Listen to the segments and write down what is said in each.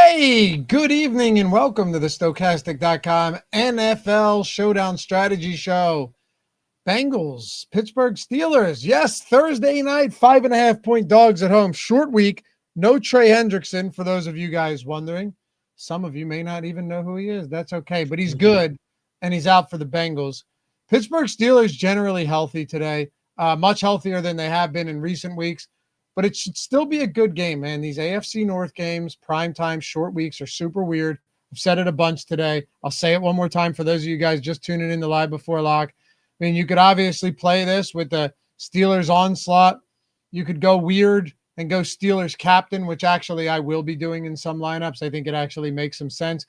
Hey, good evening and welcome to the Stokastic.com NFL Showdown Strategy Show. Bengals, Pittsburgh Steelers. Yes, Thursday night, 5.5-point dogs at home. Short week. No Trey Hendrickson, for those of you guys wondering. Some of you may not even know who he is. That's okay, but he's good, and he's out for the Bengals. Pittsburgh Steelers generally healthy today, much healthier than they have been in recent weeks. But it should still be a good game, man. These AFC North games, primetime, short weeks are super weird. I've said it a bunch today. I'll say it one more time for those of you guys just tuning in to Live Before Lock. I mean, you could obviously play this with the Steelers onslaught. You could go weird and go Steelers captain, which actually I will be doing in some lineups. I think it actually makes some sense.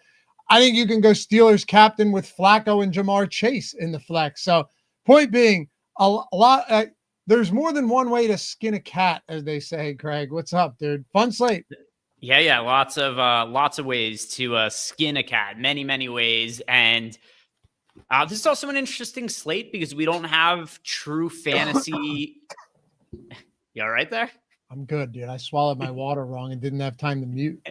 I think you can go Steelers captain with Flacco and Jamar Chase in the flex. So point being, a lot there's more than one way to skin a cat, as they say. Craig, what's up, dude? Fun slate. Yeah. Lots of ways to skin a cat. Many ways. And this is also an interesting slate because we don't have true fantasy. You all right there? I'm good, dude. I swallowed my water wrong and didn't have time to mute.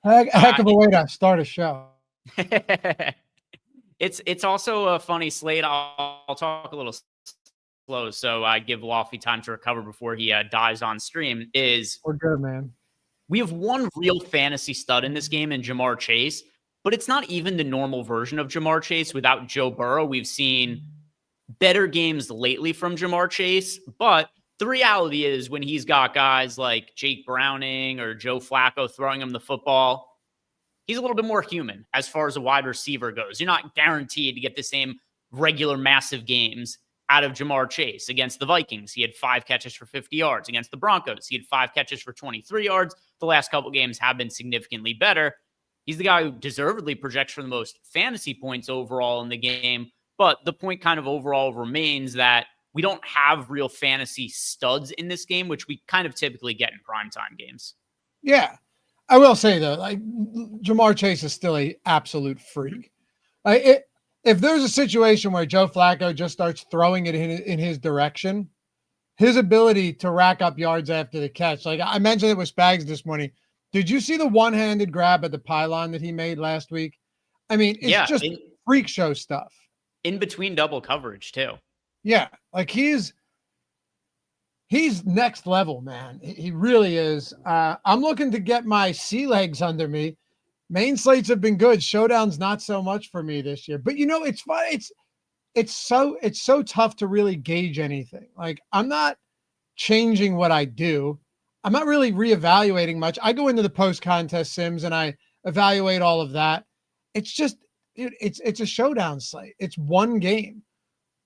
Heck of a way to start a show. It's also a funny slate. I'll talk a little slow, so I give Loughy time to recover before he dies on stream. We're good, man. We have one real fantasy stud in this game in Jamar Chase, but it's not even the normal version of Jamar Chase without Joe Burrow. We've seen better games lately from Jamar Chase, but the reality is when he's got guys like Jake Browning or Joe Flacco throwing him the football, he's a little bit more human as far as a wide receiver goes. You're not guaranteed to get the same regular massive games out of Jamar Chase. Against the Vikings, he had 5 catches for 50 yards. Against the Broncos, he had 5 catches for 23 yards. The last couple games have been significantly better. He's the guy who deservedly projects for the most fantasy points overall in the game. But the point kind of overall remains that we don't have real fantasy studs in this game, which we kind of typically get in primetime games. Yeah. I will say, though, like Jamar Chase is still an absolute freak. If there's a situation where Joe Flacco just starts throwing it in his direction, his ability to rack up yards after the catch, like I mentioned it with Spags this morning. Did you see the one-handed grab at the pylon that he made last week? I mean, it's just freak show stuff. In between double coverage, too. Yeah, like he's next level, man. He really is. I'm looking to get my sea legs under me. Main slates have been good. Showdown's not so much for me this year. But you know, it's fun. It's so tough to really gauge anything. Like I'm not changing what I do. I'm not really reevaluating much. I go into the post-contest sims and I evaluate all of that. It's just, dude, it's a showdown slate. It's one game.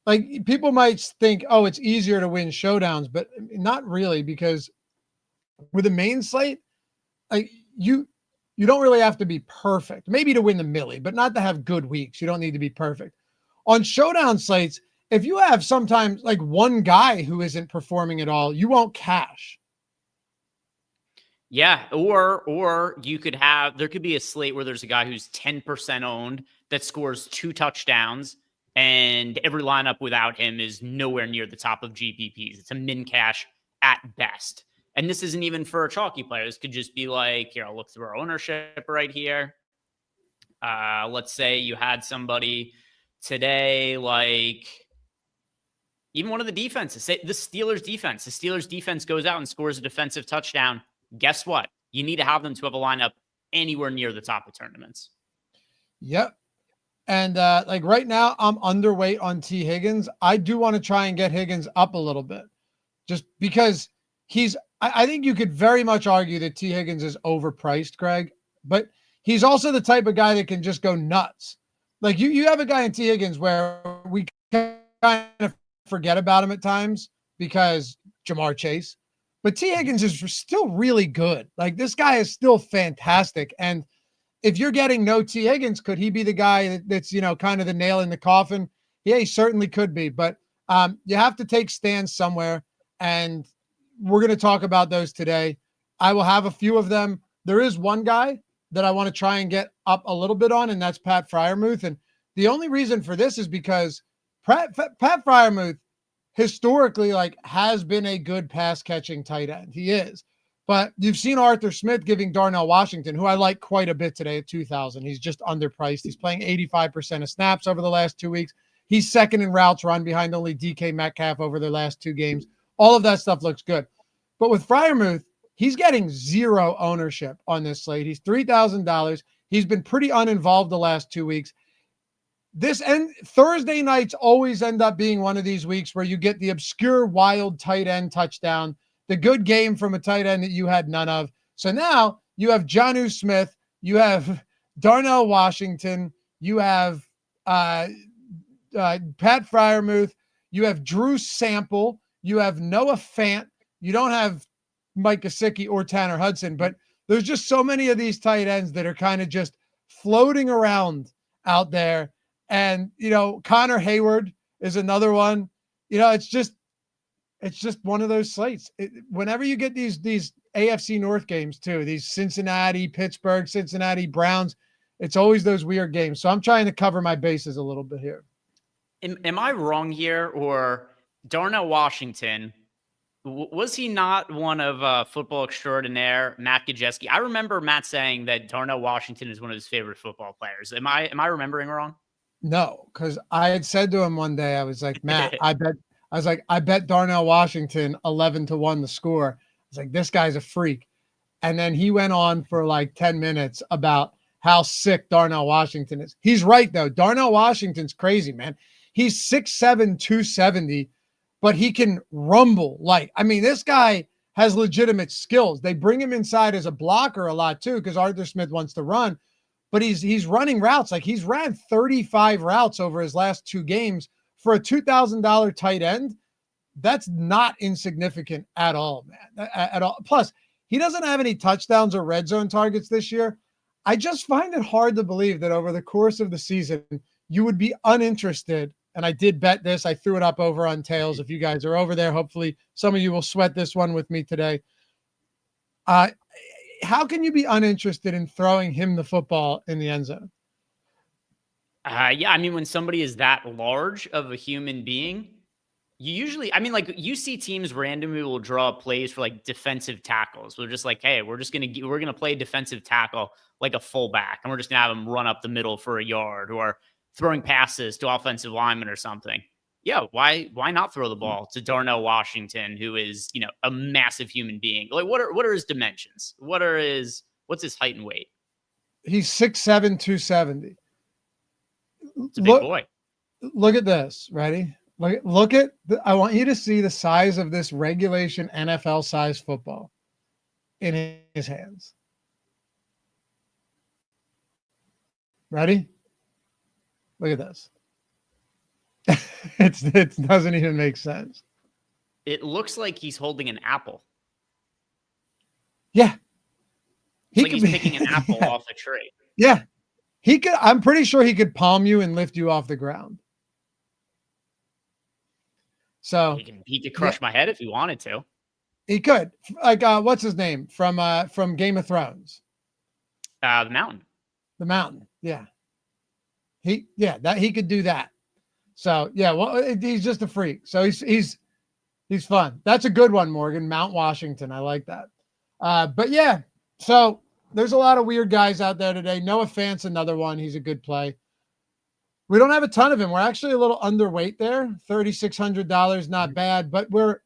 Like people might think, oh, it's easier to win showdowns, but not really, because with a main slate, like you don't really have to be perfect. Maybe to win the millie, but not to have good weeks. You don't need to be perfect. On showdown slates, if you have sometimes like one guy who isn't performing at all, you won't cash. Yeah, or you could have, there could be a slate where there's a guy who's 10% owned that scores 2 touchdowns, and every lineup without him is nowhere near the top of GPPs. It's a min cash at best. And this isn't even for a chalky player. This could just be like, here, I'll look through our ownership right here. Let's say you had somebody today, like even one of the defenses, say the Steelers defense. The Steelers defense goes out and scores a defensive touchdown. Guess what? You need to have them to have a lineup anywhere near the top of tournaments. Yep. And like right now, I'm underweight on T. Higgins. I do want to try and get Higgins up a little bit just because I think you could very much argue that T. Higgins is overpriced, Greg, but he's also the type of guy that can just go nuts. Like you have a guy in T. Higgins where we kind of forget about him at times because Jamar Chase, but T. Higgins is still really good. Like this guy is still fantastic. And if you're getting no T. Higgins, could he be the guy that's, you know, kind of the nail in the coffin? Yeah, he certainly could be, but you have to take stands somewhere, and we're going to talk about those today. I will have a few of them. There is one guy that I want to try and get up a little bit on, and that's Pat Freiermuth. And the only reason for this is because Pat Freiermuth historically like has been a good pass catching tight end. He is, But you've seen Arthur Smith giving Darnell Washington, who I like quite a bit today at 2,000. He's just underpriced. He's playing 85% of snaps over the last 2 weeks. He's second in routes run behind only DK Metcalf over their last 2 games. All of that stuff looks good. But with Freiermuth, he's getting zero ownership on this slate. He's $3,000. He's been pretty uninvolved the last 2 weeks. Thursday nights always end up being one of these weeks where you get the obscure wild tight end touchdown, the good game from a tight end that you had none of. So now you have Jonnu Smith, you have Darnell Washington, you have Pat Freiermuth, you have Drew Sample, you have Noah Fant, you don't have Mike Gesicki or Tanner Hudson, but there's just so many of these tight ends that are kind of just floating around out there. And, Connor Hayward is another one. It's just one of those slates. Whenever you get these AFC North games too, these Cincinnati, Pittsburgh, Cincinnati Browns, it's always those weird games. So I'm trying to cover my bases a little bit here. Am I wrong here, or Darnell Washington, was he not one of football extraordinaire Matt Gajewski? I remember Matt saying that Darnell Washington is one of his favorite football players. Am I remembering wrong? No, because I had said to him one day, I was like, Matt, I bet Darnell Washington 11-1 the score. I was like, this guy's a freak. And then he went on for like 10 minutes about how sick Darnell Washington is. He's right, though. Darnell Washington's crazy, man. He's 6'7", 270, but he can rumble light. I mean, this guy has legitimate skills. They bring him inside as a blocker a lot, too, because Arthur Smith wants to run. But he's running routes. Like, he's ran 35 routes over his last 2 games for a $2,000 tight end. That's not insignificant at all, man. At all. Plus, he doesn't have any touchdowns or red zone targets this year. I just find it hard to believe that over the course of the season, you would be uninterested. And I did bet this. I threw it up over on Tails. If you guys are over there, hopefully some of you will sweat this one with me today. How can you be uninterested in throwing him the football in the end zone? Yeah, I mean, when somebody is that large of a human being, you usually, you see teams randomly will draw up plays for like defensive tackles. We're just like, hey, we're going to play defensive tackle like a fullback, and we're just going to have him run up the middle for a yard, or throwing passes to offensive linemen or something. Yeah, why not throw the ball to Darnell Washington, who is, a massive human being? Like, what are his dimensions? What's his height and weight? He's 6'7", 270. It's a big boy. Look at this. Ready? Look at I want you to see the size of this regulation NFL size football in his hands. Ready? Look at this. It doesn't even make sense. It looks like he's holding an apple. Yeah. He's picking an apple off a tree. Yeah. I'm pretty sure he could palm you and lift you off the ground. So he could crush my head if he wanted to. He could. Like what's his name from Game of Thrones? The Mountain. The Mountain. Yeah. He could do that. So yeah, well, he's just a freak. So he's fun. That's a good one, Morgan. Mount Washington. I like that. But yeah, so there's a lot of weird guys out there today. Noah Fant's another one. He's a good play. We don't have a ton of him. We're actually a little underweight there. $3,600, not bad, but we're,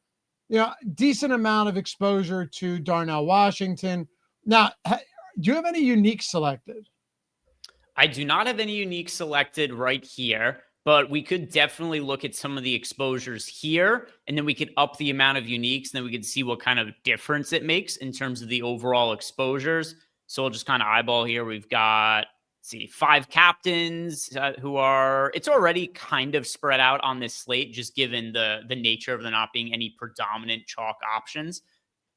decent amount of exposure to Darnell Washington. Now, do you have any unique selected? I do not have any unique selected right here, but we could definitely look at some of the exposures here, and then we could up the amount of uniques, and then we could see what kind of difference it makes in terms of the overall exposures. So we'll just kind of eyeball here. We've got, 5 captains it's already kind of spread out on this slate, just given the nature of there not being any predominant chalk options.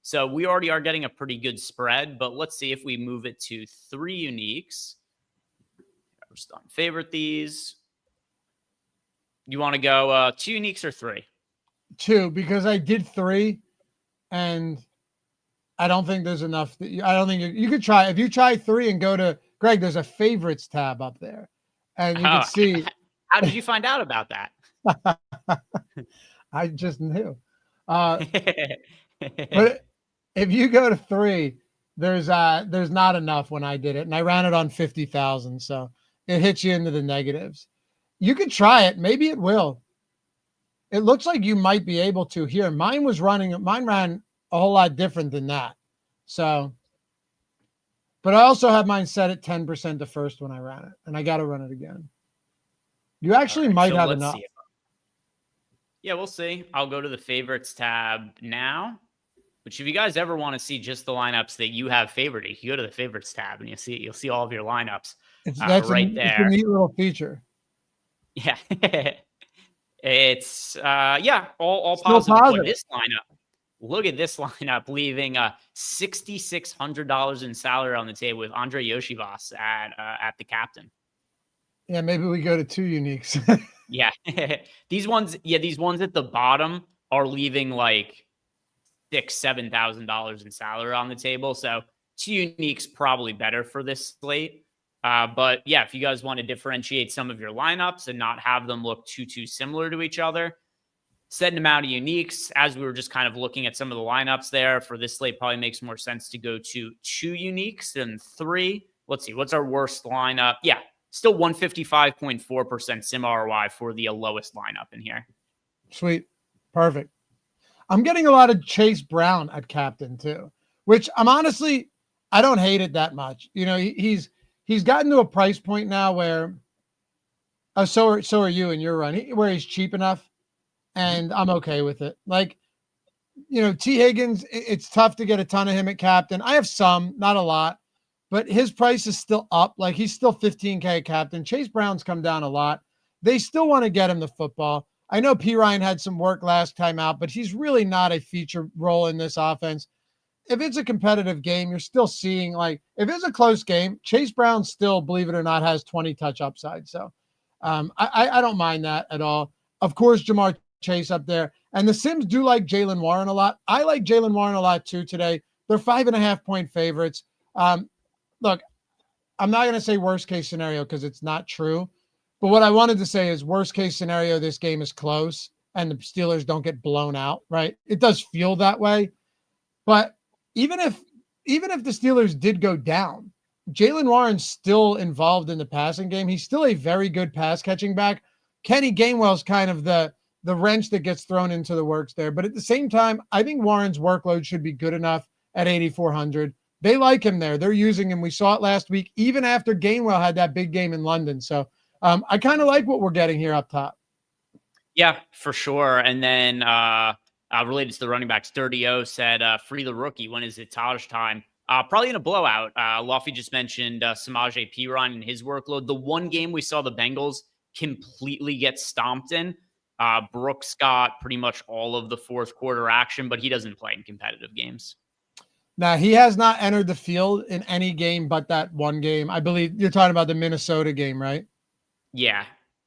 So we already are getting a pretty good spread, but let's see if we move it to 3 uniques. We're just on favorite these. You want to go 2 uniques or 3? 2, because I did 3, and I don't think there's enough. I don't think you could try. If you try 3 and go to Greg, there's a favorites tab up there, and you can see. How did you find out about that? I just knew. if you go to 3, there's not enough when I did it, and I ran it on 50,000, so it hits you into the negatives. You could try it. Maybe it will. It looks like you might be able to here. Mine ran a whole lot different than that. So, but I also have mine set at 10% the first when I ran it, and I got to run it again. You actually might have enough. Yeah, we'll see. I'll go to the favorites tab now. Which, if you guys ever want to see just the lineups that you have favored, you can go to the favorites tab and you'll see all of your lineups right there. It's a neat little feature. Yeah, it's all positive. Look at this lineup, leaving $6,600 in salary on the table with Andre Yoshivas at the captain. Yeah, maybe we go to 2 uniques. Yeah, these ones at the bottom are leaving like $6,000-$7,000 in salary on the table. So 2 uniques probably better for this slate. But yeah, if you guys want to differentiate some of your lineups and not have them look too similar to each other, set an amount of uniques. As we were just kind of looking at some of the lineups there for this slate, probably makes more sense to go to 2 uniques than 3. Let's see, what's our worst lineup? Yeah, still 155.4% sim ROI for the lowest lineup in here. Sweet. Perfect. I'm getting a lot of Chase Brown at captain too, which I don't hate it that much. You know, he's gotten to a price point now where, so are you in your run, where he's cheap enough, and I'm okay with it. Like, you know, T. Higgins, it's tough to get a ton of him at captain. I have some, not a lot, but his price is still up. Like, he's still 15K at captain. Chase Brown's come down a lot. They still want to get him the football. I know P. Ryan had some work last time out, but he's really not a feature role in this offense. If it's a competitive game, you're still seeing, like, if it's a close game, Chase Brown still, believe it or not, has 20 touch upside. So I don't mind that at all. Of course, Jamar Chase up there. And the Sims do like Jaylen Warren a lot. I like Jaylen Warren a lot too today. They're 5.5-point favorites. Look, I'm not going to say worst case scenario because it's not true. But what I wanted to say is worst case scenario, this game is close and the Steelers don't get blown out, right? It does feel that way. But even if the Steelers did go down, Jaylen Warren's still involved in the passing game. He's still a very good pass catching back. Kenny Gainwell's kind of the wrench that gets thrown into the works there. But at the same time, I think Warren's workload should be good enough at 8,400. They like him there. They're using him. We saw it last week, even after Gainwell had that big game in London. So I kind of like what we're getting here up top. Yeah, for sure. And then related to the running backs, Dirty O said, free the rookie. When is it Taj time? Probably in a blowout. Loughy just mentioned Samaje Perine and his workload. The one game we saw the Bengals completely get stomped in, Brooks got pretty much all of the fourth quarter action, but he doesn't play in competitive games. Now, he has not entered the field in any game but that one game. I believe you're talking about the Minnesota game, right? Yeah.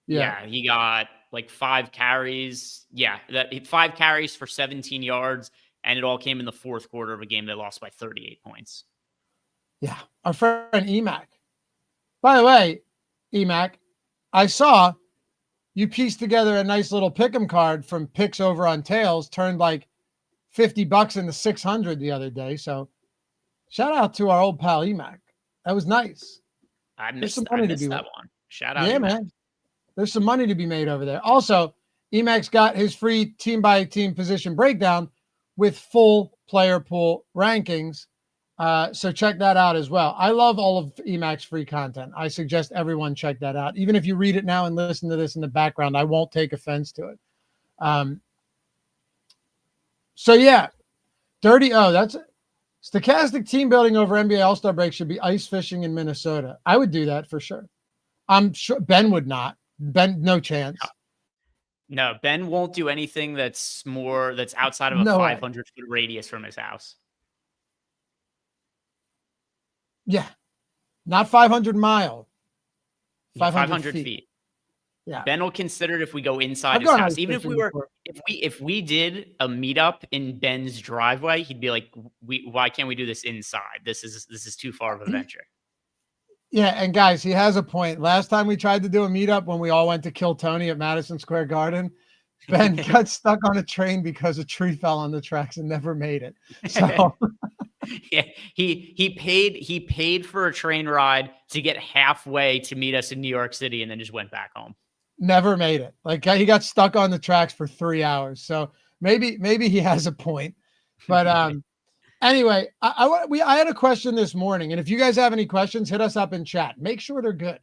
He got like 5 carries. Yeah, 5 carries for 17 yards, and it all came in the fourth quarter of a game they lost by 38 points. Yeah, our friend Emac. By the way, Emac, I saw you pieced together a nice little pick'em card from picks over on Tails, turned like $50 into 600 the other day. So shout out to our old pal Emac. That was nice. I missed that one. Shout out. Yeah, Emac. Man. There's some money to be made over there. Also, Emac's got his free team by team position breakdown with full player pool rankings. So check that out as well. I love all of Emac's free content. I suggest everyone check that out. Even if you read it now and listen to this in the background, I won't take offense to it. So yeah, Dirty O, that's it. Stokastic team building over NBA All-Star break should be ice fishing in Minnesota. I would do that for sure. I'm sure Ben would not. Ben, no chance. No, Ben won't do anything that's outside of a 500-foot radius from his house. Yeah. Not 500 mile. 500 feet. Yeah. Ben will consider it if we go inside his house. Even if we did a meetup in Ben's driveway, he'd be like, why can't we do this inside? This is too far of a venture. Yeah, and guys, he has a point. Last time we tried to do a meetup when we all went to kill Tony at Madison Square Garden, Ben got stuck on a train because a tree fell on the tracks and never made it. So yeah, he paid for a train ride to get halfway to meet us in New York City and then just went back home. never made it. Like he got stuck on the tracks for 3 hours. So maybe he has a point. But anyway, I had a question this morning, and if you guys have any questions, hit us up in chat. Make sure they're good.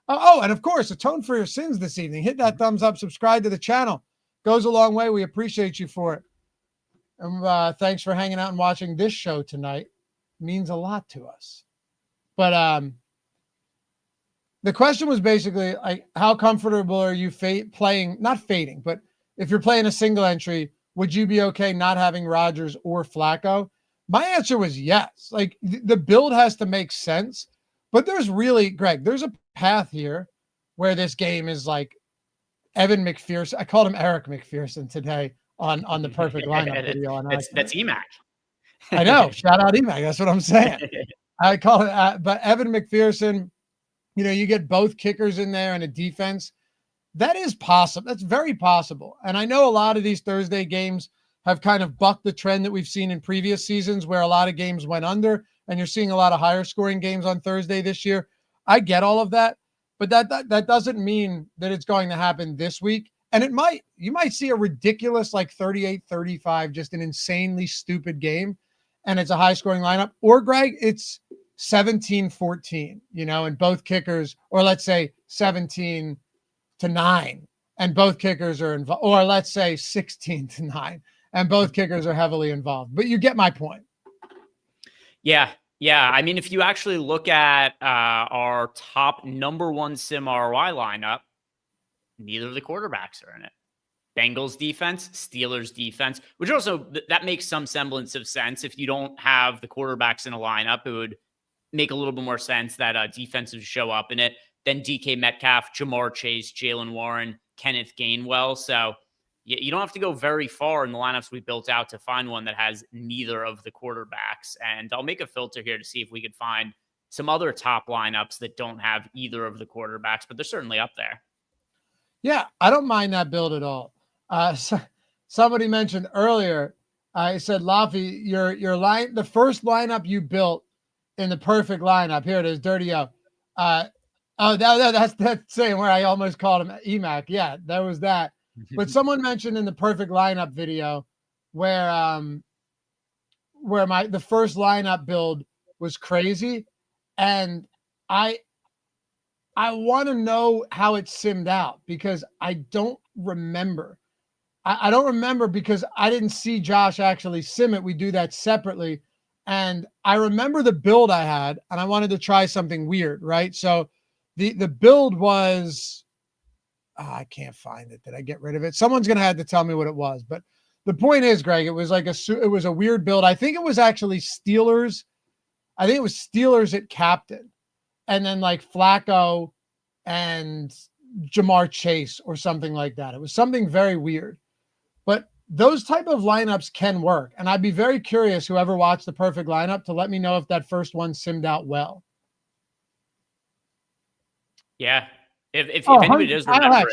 And of course, atone for your sins this evening. Hit that thumbs up, subscribe to the channel. Goes a long way. We appreciate you for it. And thanks for hanging out and watching this show tonight. It means a lot to us. But the question was basically like, how comfortable are you playing, not fading, but if you're playing a single entry, would you be okay not having Rodgers or Flacco? My answer was yes. Like the build has to make sense, but there's really, Greg, there's a path here where this game is like Evan McPherson. I called him Eric McPherson today on the perfect lineup video. On that's EMAC. I know. Shout out EMAC. That's what I'm saying. I call it, but Evan McPherson, you get both kickers in there and a defense. That is possible. That's very possible. And I know a lot of these Thursday games have kind of bucked the trend that we've seen in previous seasons where a lot of games went under, and you're seeing a lot of higher scoring games on Thursday this year. I get all of that, but that doesn't mean that it's going to happen this week. And you might see a ridiculous like 38-35, just an insanely stupid game, and it's a high scoring lineup. Or Greg, it's 17-14, and both kickers, or let's say 17-9, and both kickers are involved, or let's say 16-9, and both kickers are heavily involved. But you get my point. Yeah. I mean, if you actually look at our top number one sim ROI lineup, neither of the quarterbacks are in it. Bengals defense, Steelers defense, which also that makes some semblance of sense. If you don't have the quarterbacks in a lineup, it would make a little bit more sense that defenses show up in it. Then DK Metcalf, Jamar Chase, Jalen Warren, Kenneth Gainwell. So you don't have to go very far in the lineups we built out to find one that has neither of the quarterbacks. And I'll make a filter here to see if we could find some other top lineups that don't have either of the quarterbacks, but they're certainly up there. Yeah, I don't mind that build at all. Somebody mentioned earlier, I said, Loughy, your line, the first lineup you built in the perfect lineup. Here it is, Dirty O. That's saying where I almost called him EMAC. Yeah, there was that. But someone mentioned in the perfect lineup video where the first lineup build was crazy, and I want to know how it simmed out because I don't remember. I don't remember because I didn't see Josh actually sim it. We do that separately. And I remember the build I had, and I wanted to try something weird, right? So the build was, I can't find it. Did I get rid of it? Someone's going to have to tell me what it was. But the point is, Greg, it was a weird build. I think it was actually Steelers. I think it was Steelers at captain. And then like Flacco and Jamar Chase or something like that. It was something very weird. But those type of lineups can work. And I'd be very curious, whoever watched the perfect lineup, to let me know if that first one simmed out well. Yeah. If anybody does remember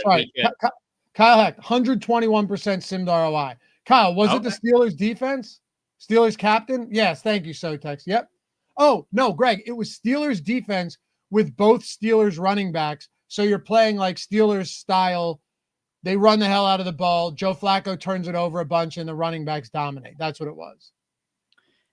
Kyle Heck, 121% simmed ROI. Kyle, was it the Steelers defense? Steelers captain? Yes, thank you, Sotex. Yep. Oh, no, Greg, it was Steelers defense with both Steelers running backs. So you're playing like Steelers style. They run the hell out of the ball. Joe Flacco turns it over a bunch, and the running backs dominate. That's what it was.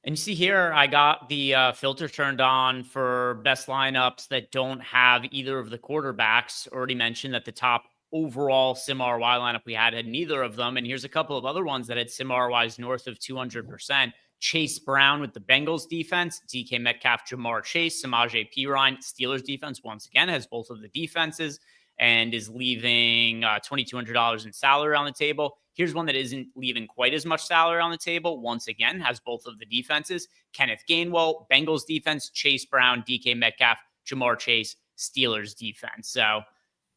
And you see here, I got the filter turned on for best lineups that don't have either of the quarterbacks. Already mentioned that the top overall sim ROI lineup we had neither of them. And here's a couple of other ones that had sim ROIs north of 200%. Chase Brown with the Bengals defense, DK Metcalf, Jamar Chase, Samaje Perine. Steelers defense, once again, has both of the defenses and is leaving $2,200 in salary on the table. Here's one that isn't leaving quite as much salary on the table. Once again, has both of the defenses. Kenneth Gainwell, Bengals defense, Chase Brown, DK Metcalf, Jamar Chase, Steelers defense. So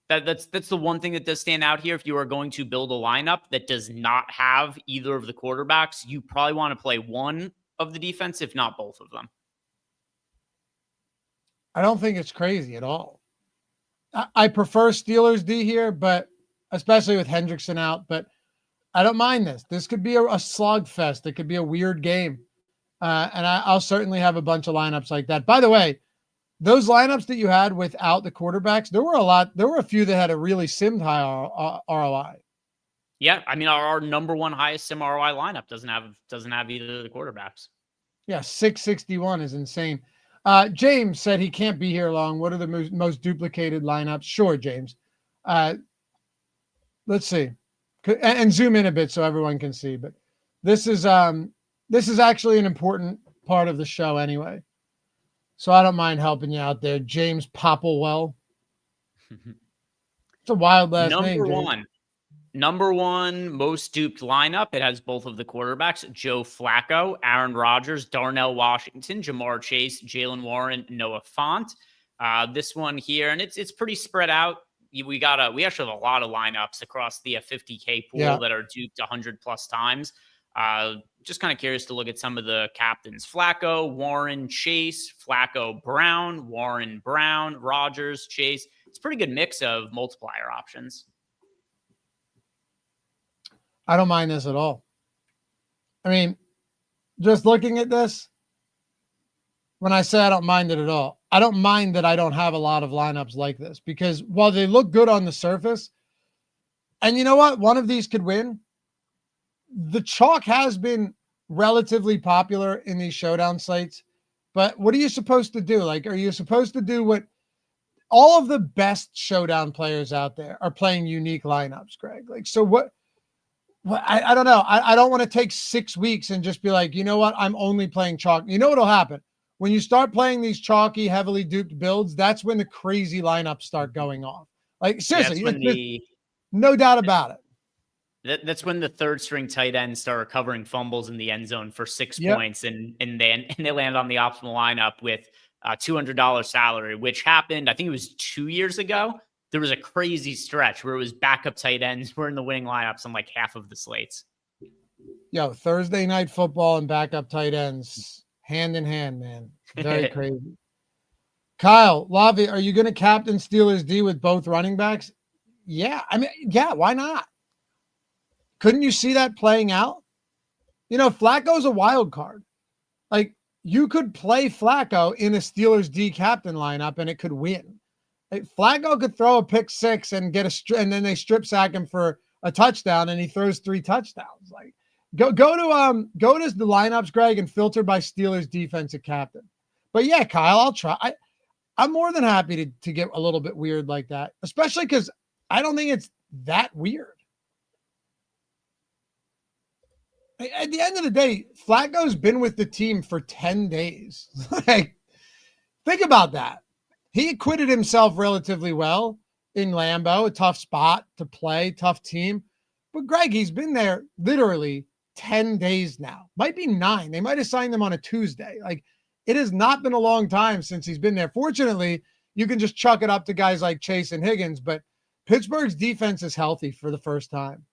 that's the one thing that does stand out here. If you are going to build a lineup that does not have either of the quarterbacks, you probably want to play one of the defense, if not both of them. I don't think it's crazy at all. I prefer Steelers D here, but especially with Hendrickson out. But I don't mind this. This could be a slugfest. It could be a weird game. And I'll certainly have a bunch of lineups like that. By the way, those lineups that you had without the quarterbacks, there were a few that had a really simmed high ROI. Yeah, I mean, our number one highest sim ROI lineup doesn't have either of the quarterbacks. Yeah, 661 is insane. James said he can't be here long. What are the most duplicated lineups? Sure, James. Let's see, and zoom in a bit so everyone can see. But this is actually an important part of the show anyway. So I don't mind helping you out there, James Popplewell. It's a wild last name, James. Number one most duped lineup. It has both of the quarterbacks, Joe Flacco, Aaron Rodgers, Darnell Washington, Jamar Chase, Jalen Warren, Noah Fant. This one here, and it's pretty spread out. We actually have a lot of lineups across the 50K pool that are duped 100 plus times. Just kind of curious to look at some of the captains. Flacco, Warren, Chase, Flacco, Brown, Warren, Brown, Rodgers, Chase. It's a pretty good mix of multiplier options. I don't mind this at all. I mean, just looking at this, when I say I don't mind it at all, I don't mind that I don't have a lot of lineups like this, because while they look good on the surface, and you know what? One of these could win. The chalk has been relatively popular in these showdown sites, but what are you supposed to do? Like, are you supposed to do what all of the best showdown players out there are playing unique lineups, Greg? Like, so what I don't know. I don't want to take 6 weeks and just be like, you know what? I'm only playing chalk. You know what'll happen? When you start playing these chalky, heavily duped builds, that's when the crazy lineups start going off. Like, seriously, no doubt about it. That's when the third string tight ends start recovering fumbles in the end zone for 6 points, and they land on the optimal lineup with a $200 salary, which happened, I think it was 2 years ago. There was a crazy stretch where it was backup tight ends were in the winning lineups on like half of the slates. Yo, Thursday night football and backup tight ends hand in hand, man. Very crazy. Kyle, Loughy, are you going to captain Steelers D with both running backs? Yeah. I mean, yeah, why not? Couldn't you see that playing out? You know, Flacco's a wild card. Like, you could play Flacco in a Steelers D captain lineup and it could win. Like, Flacco could throw a pick six and get and then they strip sack him for a touchdown and he throws 3 touchdowns. Like, go to the lineups, Greg, and filter by Steelers defensive captain. But yeah, Kyle, I'll try. I'm more than happy to get a little bit weird like that, especially because I don't think it's that weird. At the end of the day, Flacco's been with the team for 10 days. Like, think about that. He acquitted himself relatively well in Lambeau, a tough spot to play, tough team. But Greg, he's been there literally 10 days now. Might be 9. They might have signed him on a Tuesday. Like, it has not been a long time since he's been there. Fortunately, you can just chuck it up to guys like Chase and Higgins, but Pittsburgh's defense is healthy for the first time.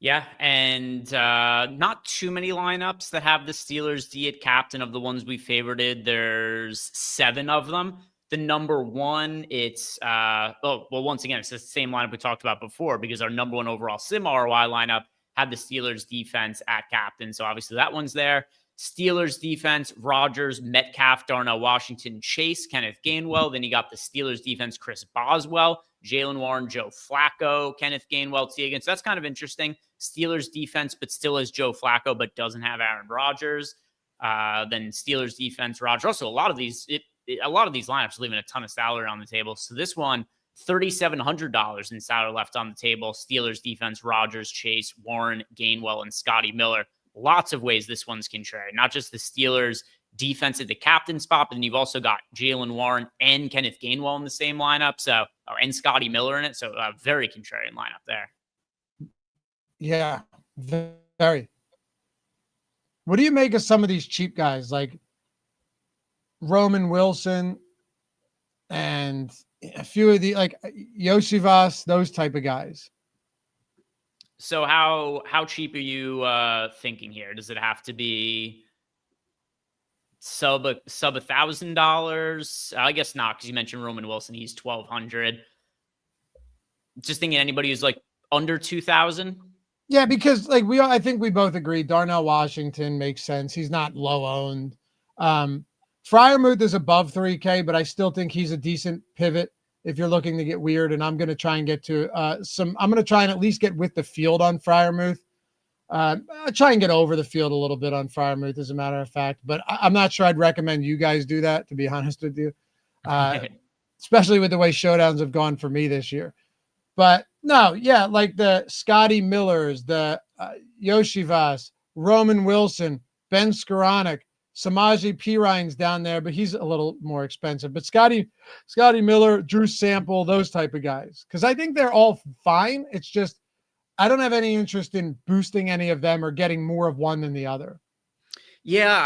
Yeah, and not too many lineups that have the Steelers D at captain of the ones we favorited. There's 7 of them. The number one, it's, once again, it's the same lineup we talked about before, because our number one overall sim ROI lineup had the Steelers defense at captain. So obviously that one's there. Steelers defense, Rodgers, Metcalf, Darnell Washington, Chase, Kenneth Gainwell. Then you got the Steelers defense, Chris Boswell, Jalen Warren, Joe Flacco, Kenneth Gainwell, T. Higgins. So that's kind of interesting. Steelers defense, but still has Joe Flacco, but doesn't have Aaron Rodgers. Then Steelers defense, Rodgers. Also, a lot of these lineups leaving a ton of salary on the table. So this one, $3,700 in salary left on the table. Steelers defense, Rodgers, Chase, Warren, Gainwell, and Scotty Miller. Lots of ways this one's contrary. Not just the Steelers defense at the captain spot, but then you've also got Jalen Warren and Kenneth Gainwell in the same lineup. And Scotty Miller in it. So a very contrarian lineup there. Yeah, very. What do you make of some of these cheap guys like Roman Wilson and a few of the like Yosivas, those type of guys? So how cheap are you thinking here? Does it have to be sub $1,000? I guess not, because you mentioned Roman Wilson. He's $1,200. Just thinking anybody who's like under 2,000. Yeah, because like I think we both agree Darnell Washington makes sense. He's not low owned. Freiermuth is above 3K, but I still think he's a decent pivot if you're looking to get weird. And I'm going to try and get to I'm going to try and at least get with the field on Freiermuth. I'll try and get over the field a little bit on Freiermuth, as a matter of fact, but I'm not sure I'd recommend you guys do that, to be honest with you, especially with the way showdowns have gone for me this year. But no, yeah, like the Scotty Millers, the Yoshivas, Roman Wilson, Ben Skoranek, Samaje Perine's down there, but he's a little more expensive. But Scotty Miller, Drew Sample, those type of guys, because I think they're all fine. It's just I don't have any interest in boosting any of them or getting more of one than the other. Yeah,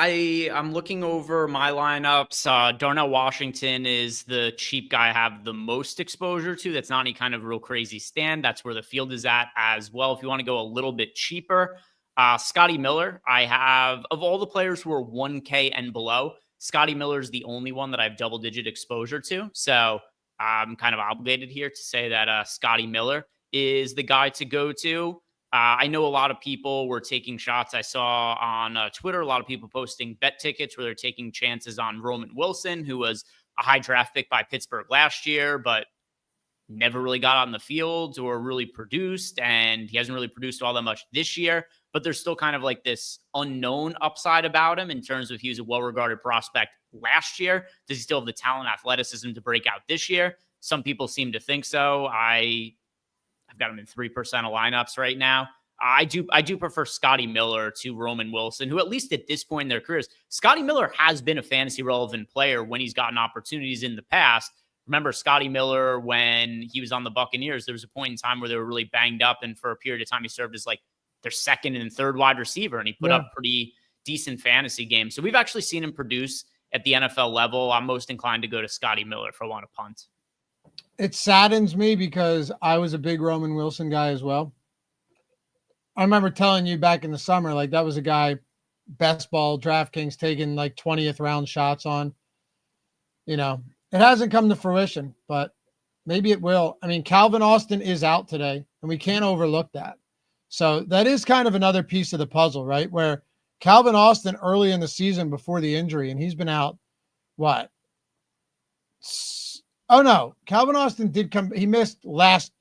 I'm looking over my lineups. Darnell Washington is the cheap guy I have the most exposure to. That's not any kind of real crazy stand. That's where the field is at as well. If you want to go a little bit cheaper, Scotty Miller, I have, of all the players who are 1K and below, Scotty Miller is the only one that I have double-digit exposure to. So I'm kind of obligated here to say that Scotty Miller is the guy to go to. I know a lot of people were taking shots. I saw on Twitter, a lot of people posting bet tickets where they're taking chances on Roman Wilson, who was a high draft pick by Pittsburgh last year, but never really got on the field or really produced. And he hasn't really produced all that much this year, but there's still kind of like this unknown upside about him in terms of he was a well-regarded prospect last year. Does he still have the talent, athleticism to break out this year? Some people seem to think so. I've got him in 3% of lineups right now. I do prefer Scotty Miller to Roman Wilson, who at least at this point in their careers, Scotty Miller has been a fantasy relevant player when he's gotten opportunities in the past. Remember Scotty Miller when he was on the Buccaneers, there was a point in time where they were really banged up, and for a period of time he served as like their second and third wide receiver, and he put up pretty decent fantasy games. So we've actually seen him produce at the NFL level. I'm most inclined to go to Scotty Miller if I want to punt. It saddens me because I was a big Roman Wilson guy as well. I remember telling you back in the summer, like that was a guy, best ball, DraftKings taking like 20th round shots on. You know, it hasn't come to fruition, but maybe it will. I mean, Calvin Austin is out today, and we can't overlook that. So that is kind of another piece of the puzzle, right? Where Calvin Austin early in the season before the injury, and he's been out, what? Oh no, Calvin Austin did come. He missed last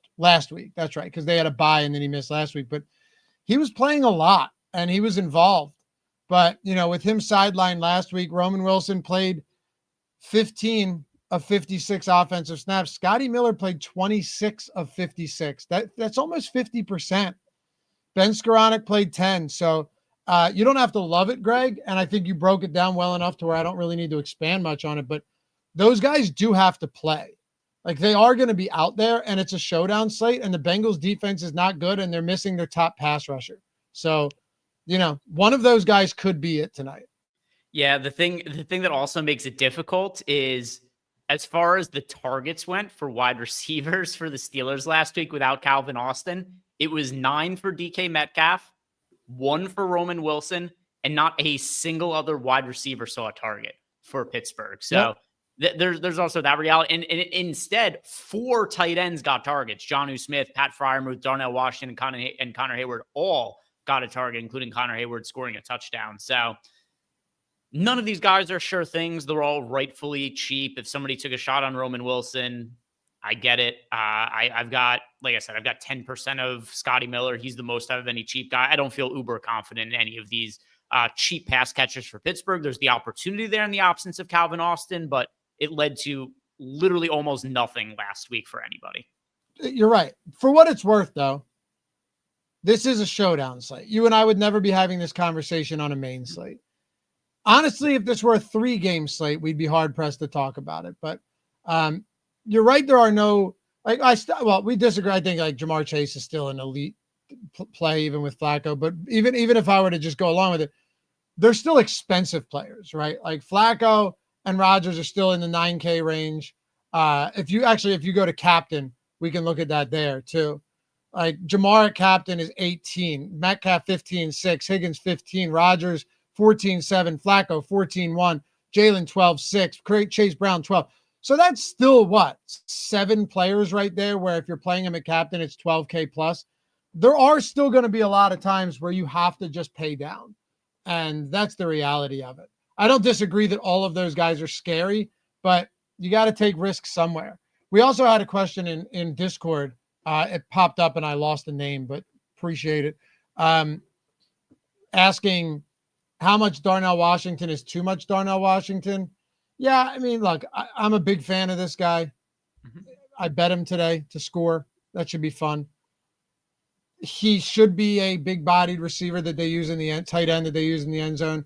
week. That's right, because they had a bye and then he missed last week. But he was playing a lot and he was involved. But you know, with him sidelined last week, Roman Wilson played 15 of 56 offensive snaps. Scotty Miller played 26 of 56. That's almost 50%. Ben Skoranek played 10. So you don't have to love it, Greg. And I think you broke it down well enough to where I don't really need to expand much on it. But those guys do have to play. Like they are going to be out there, and it's a showdown slate, and the Bengals defense is not good, and they're missing their top pass rusher. So, you know, one of those guys could be it tonight. Yeah, the thing that also makes it difficult is as far as the targets went for wide receivers for the Steelers last week without Calvin Austin, it was 9 for DK Metcalf, 1 for Roman Wilson, and not a single other wide receiver saw a target for Pittsburgh. So there's also that reality. And instead, 4 tight ends got targets. Jonnu Smith, Pat Freiermuth, Darnell Washington, and Connor Hayward all got a target, including Connor Hayward scoring a touchdown. So none of these guys are sure things. They're all rightfully cheap. If somebody took a shot on Roman Wilson, I get it. I've got, like I said, I've got 10% of Scotty Miller. He's the most out of any cheap guy. I don't feel uber confident in any of these cheap pass catchers for Pittsburgh. There's the opportunity there in the absence of Calvin Austin, but it led to literally almost nothing last week for anybody. You're right. For what it's worth, though, this is a showdown slate. You and I would never be having this conversation on a main slate. Honestly, if this were a 3-game slate, we'd be hard pressed to talk about it. But you're right. There are no, like, we disagree. I think like Jamar Chase is still an elite play, even with Flacco. But even if I were to just go along with it, they're still expensive players, right? Like Flacco and Rodgers are still in the 9K range. If you go to captain, we can look at that there too. Like Jamar at captain is 18, Metcalf 15-6, Higgins 15, Rodgers 14-7, Flacco 14-1, Jalen 12-6, Chase Brown 12. So that's still 7 players right there, where if you're playing them at captain, it's 12K plus. there are still going to be a lot of times where you have to just pay down. And that's the reality of it. I don't disagree that all of those guys are scary, but you got to take risks somewhere. We also had a question in Discord. It popped up and I lost the name, but appreciate it. Asking how much Darnell Washington is too much Darnell Washington. Yeah, I mean, look, I'm a big fan of this guy. I bet him today to score. That should be fun. He should be a big-bodied receiver that they use in the tight end that they use in the end zone.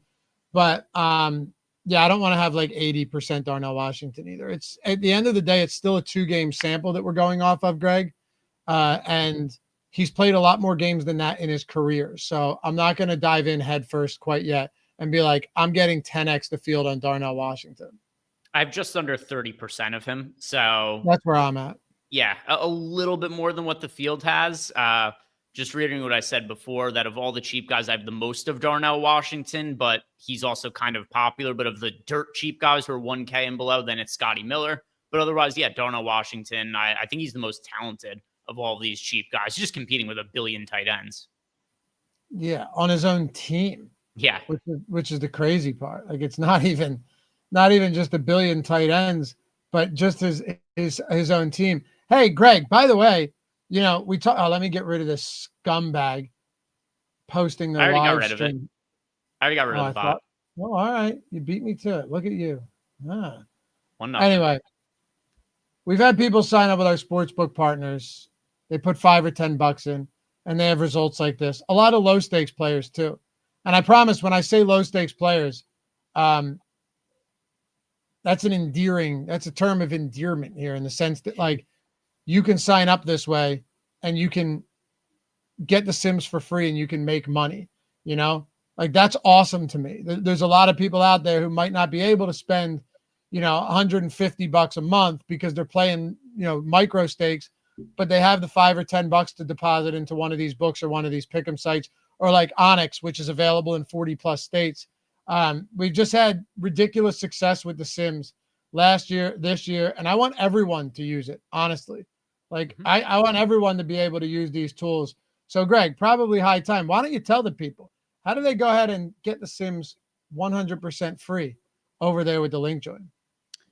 But, yeah, I don't want to have like 80% Darnell Washington either. It's at the end of the day, it's still a 2-game sample that we're going off of, Greg. And he's played a lot more games than that in his career. So I'm not going to dive in head first quite yet and be like, I'm getting 10x the field on Darnell Washington. I have just under 30% of him. So that's where I'm at. Yeah, a little bit more than what the field has. Just reiterating what I said before, that of all the cheap guys, I have the most of Darnell Washington, but he's also kind of popular. But of the dirt cheap guys who are 1K and below, then it's Scotty Miller. But otherwise, yeah, Darnell Washington, I think he's the most talented of all these cheap guys, just competing with a billion tight ends. Yeah, on his own team. Yeah. Which is the crazy part. Like, it's not even just a billion tight ends, but just his own team. Hey, Greg, by the way, you know, we talk. Oh, let me get rid of this scumbag posting the live stream. I already got rid of the bot. Oh, all right. You beat me to it. Look at you. Anyway, we've had people sign up with our sportsbook partners. They put $5 or $10 in, and they have results like this. A lot of low stakes players too. And I promise, when I say low stakes players, that's a term of endearment here, in the sense that, like, you can sign up this way and you can get the sims for free and you can make money, you know, like, that's awesome to me. There's a lot of people out there who might not be able to spend, you know, $150 a month because they're playing, you know, micro stakes, but they have the $5 or $10 to deposit into one of these books or one of these pick'em sites, or like Onyx, which is available in 40 plus states. We've just had ridiculous success with the sims last year, this year, and I want everyone to use it, honestly. Like, I want everyone to be able to use these tools. So, Greg, probably high time. Why don't you tell the people, how do they go ahead and get the sims 100% free over there with the link join?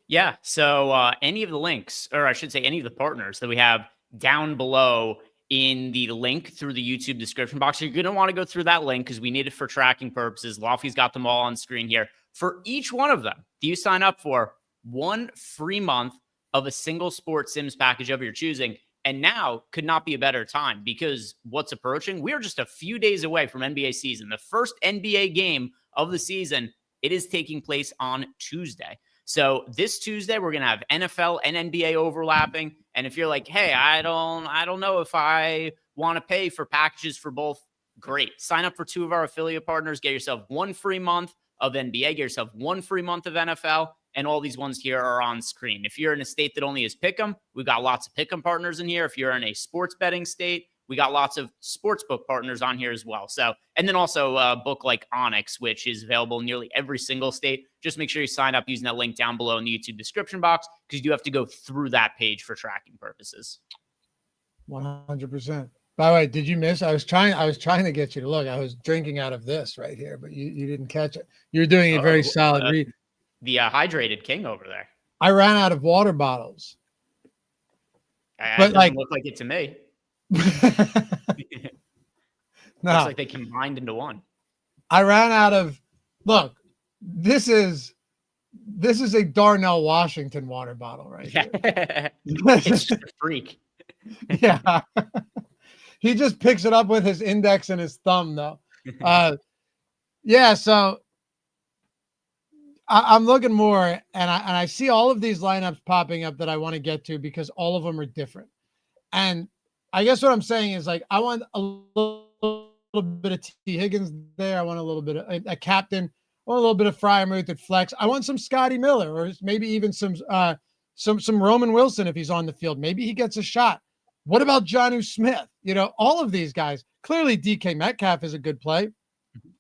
Yeah, so any of the links, or I should say any of the partners that we have down below in the link through the YouTube description box, you're going to want to go through that link because we need it for tracking purposes. Loughy's got them all on screen here. For each one of them, do you sign up for 1 free month of a single sports sims package of your choosing? And now could not be a better time, because what's approaching? We are just a few days away from NBA season. The first NBA game of the season, it is taking place on Tuesday. So this Tuesday, we're going to have NFL and NBA overlapping. And if you're like, hey, I don't know if I want to pay for packages for both, great. Sign up for 2 of our affiliate partners. Get yourself 1 free month of NBA. Get yourself 1 free month of NFL. And all these ones here are on screen. If you're in a state that only has Pick'em, we've got lots of Pick'em partners in here. If you're in a sports betting state, we got lots of sportsbook partners on here as well. So, and then also a book like Onyx, which is available in nearly every single state. Just make sure you sign up using that link down below in the YouTube description box, because you do have to go through that page for tracking purposes. 100%. By the way, did you miss? I was trying to get you to look. I was drinking out of this right here, but you didn't catch it. You're doing a very solid read. The hydrated king over there. I ran out of water bottles. But doesn't look like it to me. No. Looks like they combined into one. I ran out of. Look, this is a Darnell Washington water bottle right here. It's just a freak. Yeah. He just picks it up with his index and his thumb, though. Yeah, so I'm looking more, and I see all of these lineups popping up that I want to get to, because all of them are different. And I guess what I'm saying is, like, I want a little bit of T. Higgins there. I want a little bit of a captain. I want a little bit of Freiermuth at flex. I want some Scotty Miller, or maybe even some Roman Wilson if he's on the field. Maybe he gets a shot. What about Jonnu Smith? You know, all of these guys. Clearly, DK Metcalf is a good play,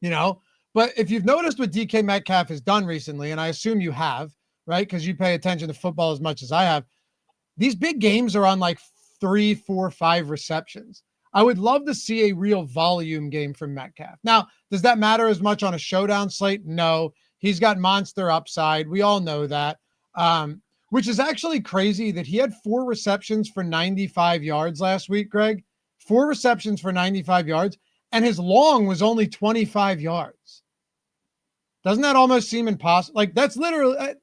you know. But if you've noticed what DK Metcalf has done recently, and I assume you have, right, because you pay attention to football as much as I have, these big games are on like 3, 4, 5 receptions. I would love to see a real volume game from Metcalf. Now, does that matter as much on a showdown slate? No. He's got monster upside. We all know that. Which is actually crazy that he had 4 receptions for 95 yards last week, Greg. 4 receptions for 95 yards, and his long was only 25 yards. Doesn't that almost seem impossible? Like, that's literally,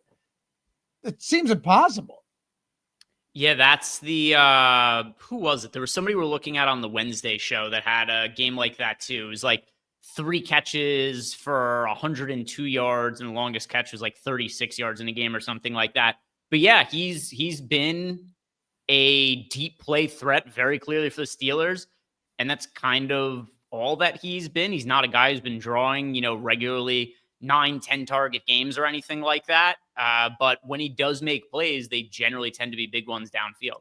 it seems impossible. Yeah, that's the, who was it? There was somebody we were looking at on the Wednesday show that had a game like that too. It was like 3 catches for 102 yards, and the longest catch was like 36 yards in a game or something like that. But yeah, he's been a deep play threat very clearly for the Steelers, and that's kind of all that he's been. He's not a guy who's been drawing, regularly 9-10 target games or anything like that. But when he does make plays, they generally tend to be big ones downfield.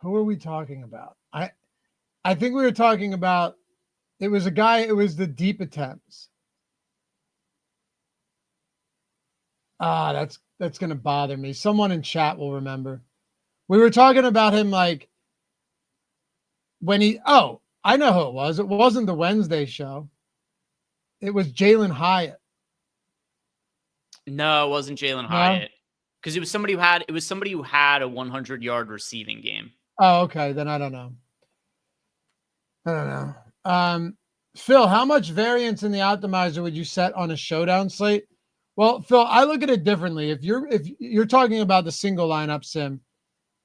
Who are we talking about? I think we were talking about, it was a guy, it was the deep attempts. That's going to bother me. Someone in chat will remember. We were talking about him like when I know who it was. It wasn't the Wednesday show. It was Jalen Hyatt. No, it wasn't Jalen Hyatt. Because it was somebody who had a 100-yard receiving game. Oh, okay. Then I don't know. Phil, how much variance in the optimizer would you set on a showdown slate? Well, Phil, I look at it differently. If you're talking about the single lineup sim,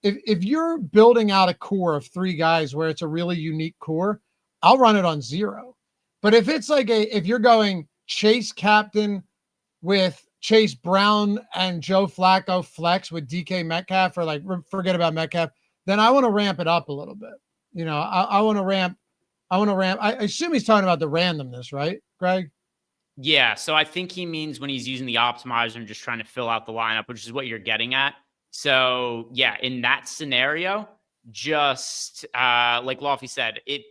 if you're building out a core of 3 guys where it's a really unique core, I'll run it on 0. But if it's like if you're going Chase captain with Chase Brown and Joe Flacco flex with DK Metcalf, or like forget about Metcalf, then I want to ramp it up a little bit. I want to ramp. I assume he's talking about the randomness, right, Greg? Yeah, so I think he means when he's using the optimizer and just trying to fill out the lineup, which is what you're getting at. So yeah, in that scenario, just like Loughy said, it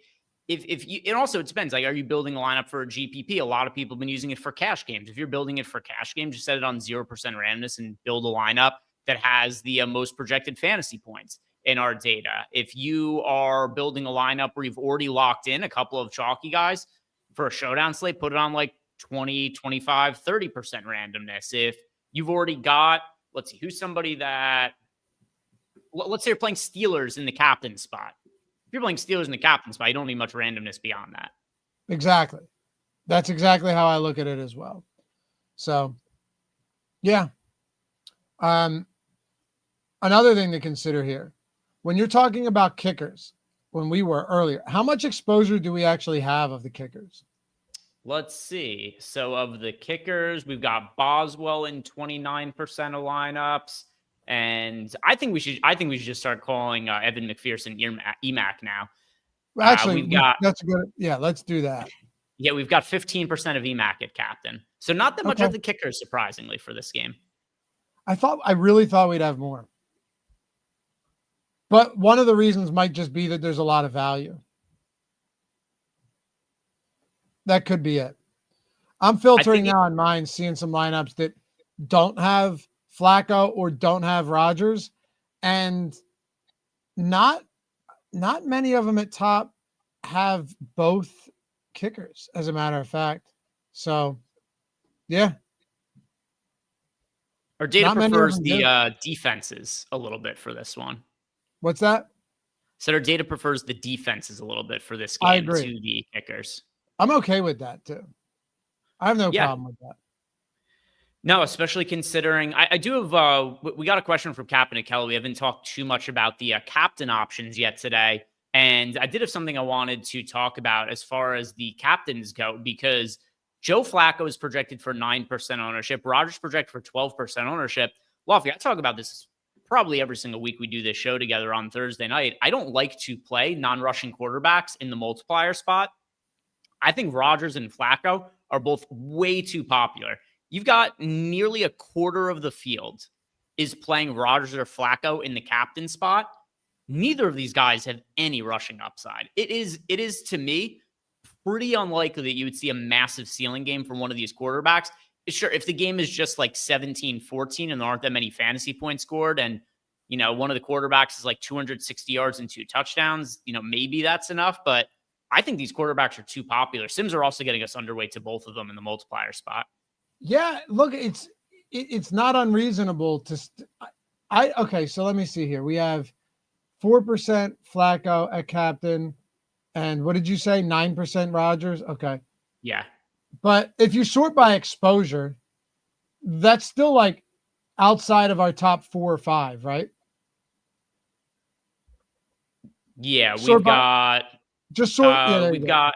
also it depends. Like, are you building a lineup for a GPP? A lot of people have been using it for cash games. If you're building it for cash games, just set it on 0% randomness and build a lineup that has the most projected fantasy points in our data. If you are building a lineup where you've already locked in a couple of chalky guys for a showdown slate, put it on like 20, 25, 30% randomness. If you've already got, let's see, who's somebody that, let's say you're playing Steelers in the captain spot. If you're playing Steelers in the captain spot, you don't need much randomness beyond that. Exactly. That's exactly how I look at it as well. So, yeah. Another thing to consider here, when you're talking about kickers, when we were earlier, how much exposure do we actually have of the kickers? Let's see. So of the kickers, we've got Boswell in 29% of lineups. And I think we should just start calling Evan McPherson EMAC now. Well, actually, that's a good. Yeah, let's do that. Yeah, we've got 15% of EMAC at captain. So not that much of the kickers, surprisingly, for this game. I really thought we'd have more. But one of the reasons might just be that there's a lot of value. That could be it. I'm filtering now on mine, seeing some lineups that don't have Flacco or don't have Rodgers, and not many of them at top have both kickers, as a matter of fact. So, yeah. Our data prefers the defenses a little bit for this one. What's that? So our data prefers the defenses a little bit for this game to the kickers. I'm okay with that too. I have no problem with that. No, especially considering I do have we got a question from Captain and Kelly. We haven't talked too much about the captain options yet today. And I did have something I wanted to talk about as far as the captains go, because Joe Flacco is projected for 9% ownership. Rodgers projected for 12% ownership. Loughy, I talk about this probably every single week we do this show together on Thursday night. I don't like to play non-rushing quarterbacks in the multiplier spot. I think Rodgers and Flacco are both way too popular. You've got nearly a quarter of the field is playing Rodgers or Flacco in the captain spot. Neither of these guys have any rushing upside. It is to me pretty unlikely that you would see a massive ceiling game from one of these quarterbacks. Sure, if the game is just like 17-14 and there aren't that many fantasy points scored and, one of the quarterbacks is like 260 yards and 2 touchdowns. Maybe that's enough, but I think these quarterbacks are too popular. Sims are also getting us underweight to both of them in the multiplier spot. Yeah, look, it's not unreasonable to. Okay, so let me see here. We have 4% Flacco at captain, and what did you say? 9% Rodgers. Okay, Yeah, but if you sort by exposure, that's still like outside of our top 4 or 5, right? yeah, Sort by, just sort. Yeah, there you go.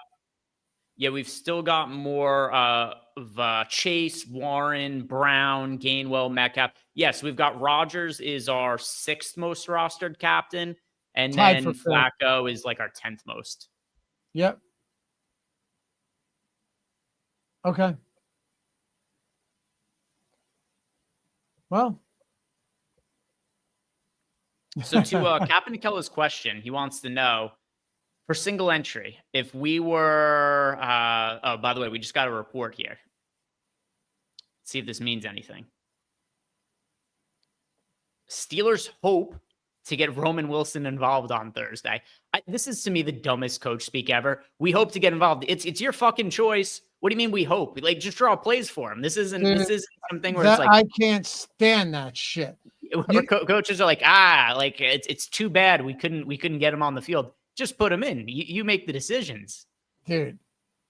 We've still got more of Chase, Warren, Brown, Gainwell, Metcalf. Yes, we've got Rodgers is our 6th most rostered captain, and Tied then for 4th. Flacco is like our 10th most. Yep. Okay. Well. So to Captain Keller's question, he wants to know, for single entry, if we were, oh, by the way, we just got a report here. Let's see if this means anything. Steelers hope to get Roman Wilson involved on Thursday. This is, to me, the dumbest coach speak ever. We hope to get involved. It's your fucking choice. What do you mean we hope? Like, just draw plays for him. This isn't something where it's like, I can't stand that shit. Coaches are like, it's too bad we couldn't get him on the field. Just put him in. You make the decisions, dude.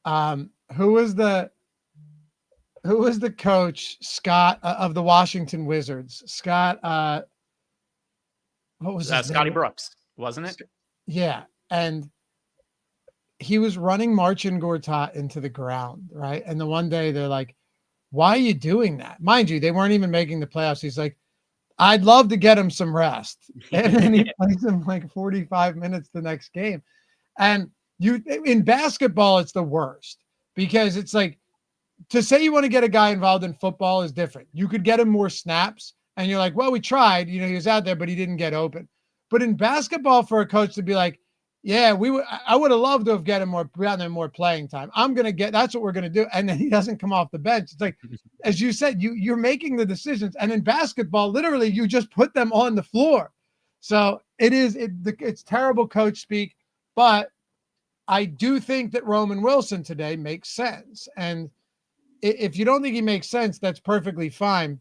Who was the coach, Scott, of the Washington Wizards? Scott, what was his Scotty name? Brooks, wasn't it? Yeah, and he was running Marcin Gortat into the ground, right? And the one day they're like, "Why are you doing that?" Mind you, they weren't even making the playoffs. He's like, "I'd love to get him some rest," and then he plays him like 45 minutes the next game. And in basketball, it's the worst because it's like, to say you want to get a guy involved in football is different. You could get him more snaps and you're like, well, we tried, he was out there, but he didn't get open. But in basketball, for a coach to be like, yeah, I would have loved to have gotten more playing time. That's what we're going to do. And then he doesn't come off the bench. It's like, as you said, you're making the decisions. And in basketball, literally, you just put them on the floor. So it's terrible coach speak, but I do think that Roman Wilson today makes sense. And if you don't think he makes sense, that's perfectly fine.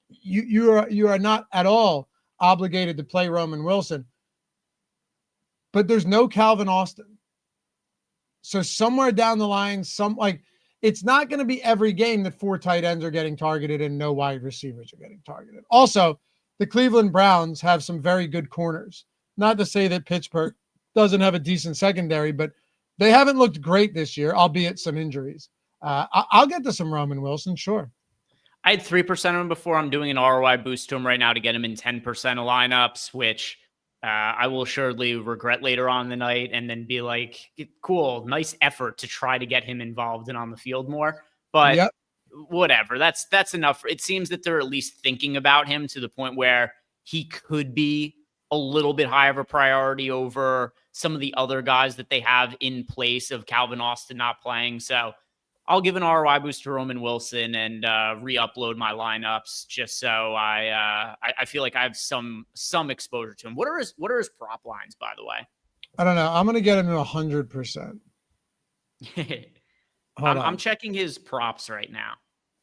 You are not at all obligated to play Roman Wilson, but there's no Calvin Austin. So somewhere down the line, it's not going to be every game that 4 tight ends are getting targeted and no wide receivers are getting targeted. Also, the Cleveland Browns have some very good corners. Not to say that Pittsburgh doesn't have a decent secondary, but they haven't looked great this year, albeit some injuries. I'll get to some Roman Wilson, sure. I had 3% of him before. I'm doing an ROI boost to him right now to get him in 10% of lineups, which I will assuredly regret later on in the night and then be like, cool, nice effort to try to get him involved and on the field more. But whatever, that's enough. It seems that they're at least thinking about him to the point where he could be a little bit higher of a priority over some of the other guys that they have in place of Calvin Austin not playing. So I'll give an ROI boost to Roman Wilson and re-upload my lineups just so I feel like I have some exposure to him. What are his prop lines, by the way? I don't know. I'm gonna get him to 100%. I'm checking his props right now.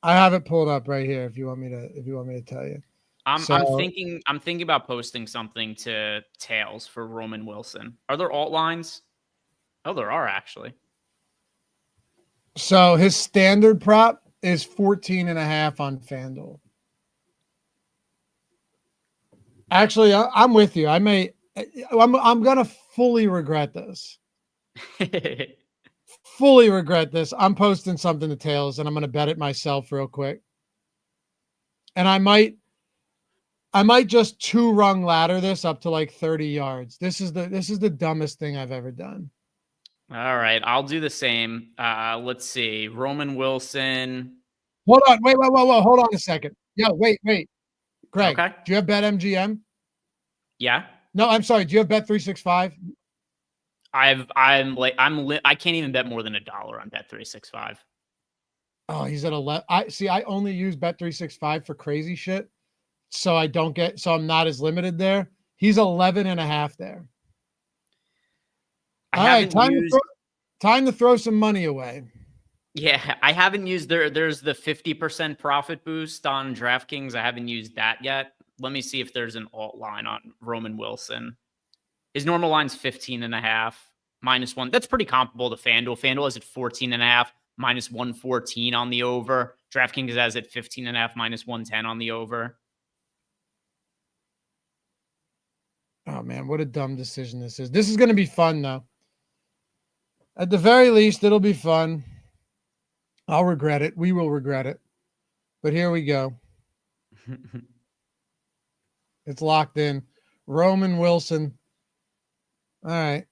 I have it pulled up right here. If you want me to tell you, I'm thinking about posting something to Tails for Roman Wilson. Are there alt lines? Oh, there are actually. So his standard prop is 14.5 on FanDuel. Actually, I'm with you. I'm gonna fully regret this. Fully regret this. I'm posting something to Tails, and I'm gonna bet it myself real quick. And I might just 2-rung ladder this up to like 30 yards. This is the dumbest thing I've ever done. All right, I'll do the same. Let's see. Roman Wilson. Hold on. Wait. Hold on a second. Yeah, wait. Greg, okay. Do you have BetMGM? Yeah. No, I'm sorry. Do you have Bet365? I can't even bet more than $1 on Bet365. Oh, he's at 11. I only use Bet365 for crazy shit. so I'm not as limited there. He's 11.5 there. I All right, haven't used. time to throw some money away. Yeah, I haven't used there's the 50% profit boost on DraftKings. I haven't used that yet. Let me see if there's an alt line on Roman Wilson. His normal line's 15.5 -1. That's pretty comparable to FanDuel. FanDuel has it 14.5 -114 on the over. DraftKings has it 15.5 -110 on the over. Oh man, what a dumb decision this is. This is going to be fun though. At the very least, it'll be fun. I'll regret it. We will regret it. But here we go. It's locked in. Roman Wilson. All right.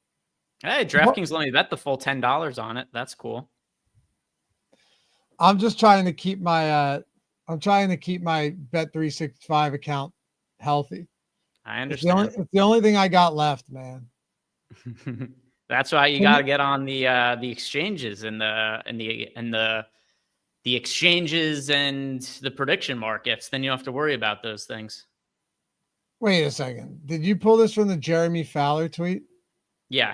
Hey, DraftKings let me bet the full $10 on it. That's cool. I'm just trying to keep my Bet365 account healthy. I understand. It's the only thing I got left, man. That's why you got to get on the exchanges and the exchanges and the prediction markets. Then you don't have to worry about those things. Wait a second. Did you pull this from the Jeremy Fowler tweet? Yeah.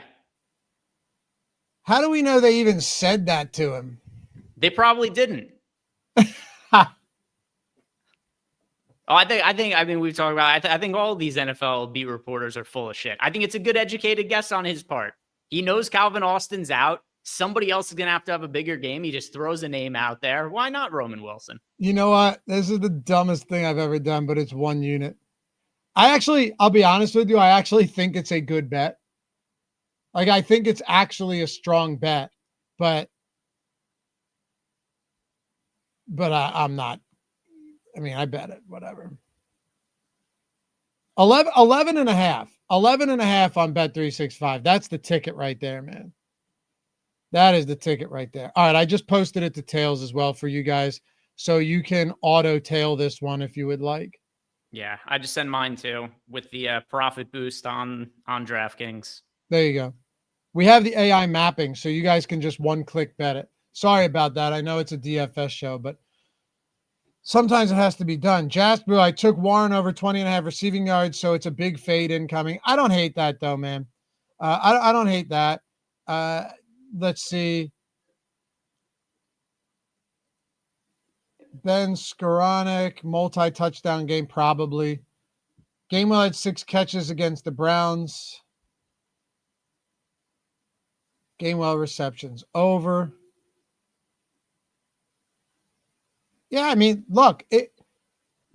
How do we know they even said that to him? They probably didn't. I mean, we've talked about. I think all of these NFL beat reporters are full of shit. I think it's a good educated guess on his part. He knows Calvin Austin's out. Somebody else is going to have a bigger game. He just throws a name out there. Why not Roman Wilson? You know what? This is the dumbest thing I've ever done, but it's one unit. I'll be honest with you. I actually think it's a good bet. Like, I think it's actually a strong bet, but I'm not. I mean, I bet it, whatever. 11 and a half on Bet365. That's the ticket right there, man. That is the ticket right there. All right. I just posted it to Tails as well for you guys. So you can auto tail this one if you would like. Yeah. I just send mine too with the profit boost on DraftKings. There you go. We have the AI mapping, so you guys can just one click bet it. Sorry about that. I know it's a DFS show, but sometimes it has to be done. Jasper, I took Warren over 20.5 receiving yards, so it's a big fade incoming. I don't hate that, though, man. I don't hate that. Let's see. Ben Skoranek, multi-touchdown game, probably. Gainwell had 6 catches against the Browns. Gainwell receptions over. Yeah, I mean, look,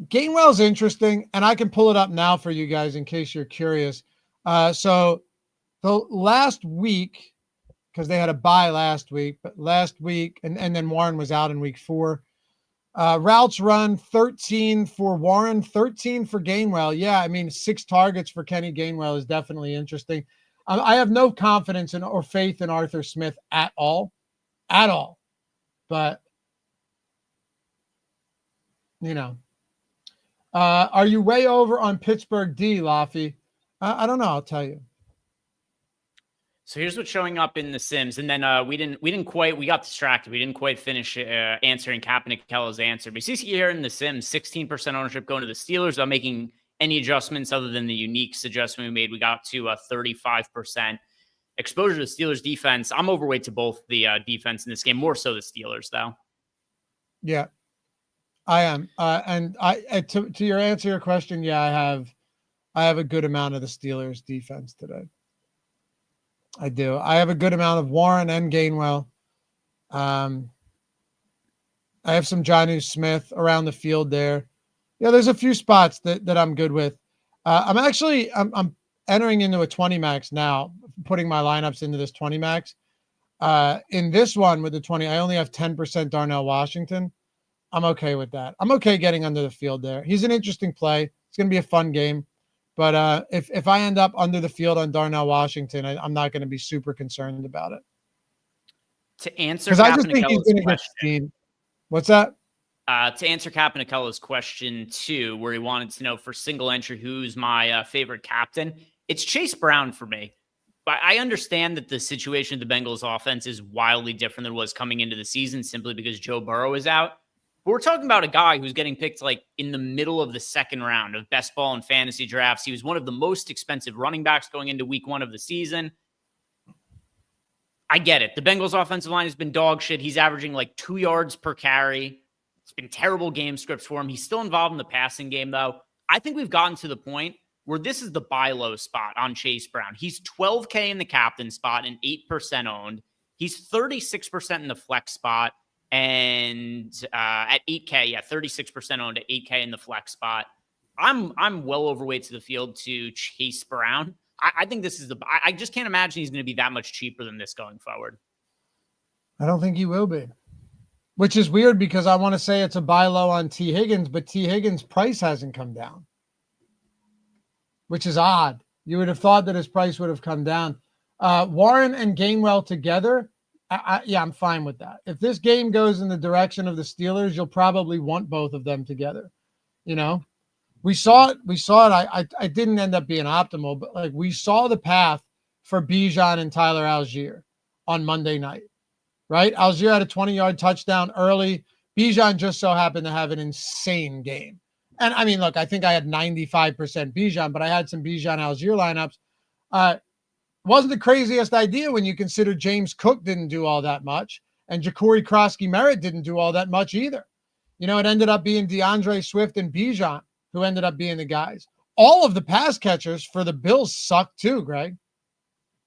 Gainwell's interesting, and I can pull it up now for you guys in case you're curious. So the last week, because they had a bye last week, but last week, and then Warren was out in week 4. Routes run 13 for Warren, 13 for Gainwell. Yeah, I mean, 6 targets for Kenny Gainwell is definitely interesting. I have no confidence in or faith in Arthur Smith at all. But you know, are you way over on Pittsburgh D, Loughy? I don't know. I'll tell you. So here's what's showing up in the Sims, and then we got distracted. We didn't quite finish answering Capnicalla's answer. But you see here in the Sims, 16% ownership going to the Steelers. I'm making any adjustments other than the unique adjustment we made. We got to 35% exposure to the Steelers defense. I'm overweight to both the defense in this game, more so the Steelers though. Yeah, I am. And to your answer your question, yeah, I have a good amount of the Steelers defense today. I do. I have a good amount of Warren and Gainwell. I have some Jonnu Smith around the field there. Yeah, there's a few spots that I'm good with. I'm entering into a 20 max now, putting my lineups into this 20 max. In this one with the 20, I only have 10% Darnell Washington. I'm okay with that. I'm okay getting under the field there. He's an interesting play. It's going to be a fun game. But if I end up under the field on Darnell Washington, I'm not going to be super concerned about it. To answer, because I just think he's going to get steamed. What's that? To answer Capnicalla's question too, where he wanted to know for single entry who's my favorite captain, it's Chase Brown for me. But I understand that the situation of the Bengals offense is wildly different than it was coming into the season simply because Joe Burrow is out. But we're talking about a guy who's getting picked like in the middle of the second round of best ball and fantasy drafts. He was one of the most expensive running backs going into week 1 of the season. I get it. The Bengals offensive line has been dog shit. He's averaging like 2 yards per carry. It's been terrible game scripts for him. He's still involved in the passing game, though. I think we've gotten to the point where this is the buy low spot on Chase Brown. He's 12K in the captain spot and 8% owned. He's 36% in the flex spot and at 8K, 36% owned at 8K in the flex spot. I'm well overweight to the field to Chase Brown. I think this is I just can't imagine he's going to be that much cheaper than this going forward. I don't think he will be, which is weird because I want to say it's a buy low on T. Higgins, but T. Higgins' price hasn't come down, which is odd. You would have thought that his price would have come down. Warren and Gainwell together, I'm fine with that. If this game goes in the direction of the Steelers, you'll probably want both of them together. You know, we saw it. I didn't end up being optimal, but like we saw the path for Bijan and Tyler Algier on Monday night, right? Algier had a 20-yard touchdown early. Bijan just so happened to have an insane game. And I mean, look, I think I had 95% Bijan, but I had some Bijan Algier lineups. Wasn't the craziest idea when you consider James Cook didn't do all that much and Ja'Cory Krosky-Merritt didn't do all that much either. You know, it ended up being DeAndre Swift and Bijan who ended up being the guys. All of the pass catchers for the Bills sucked too, Greg.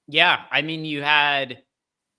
Yeah, I mean, you had,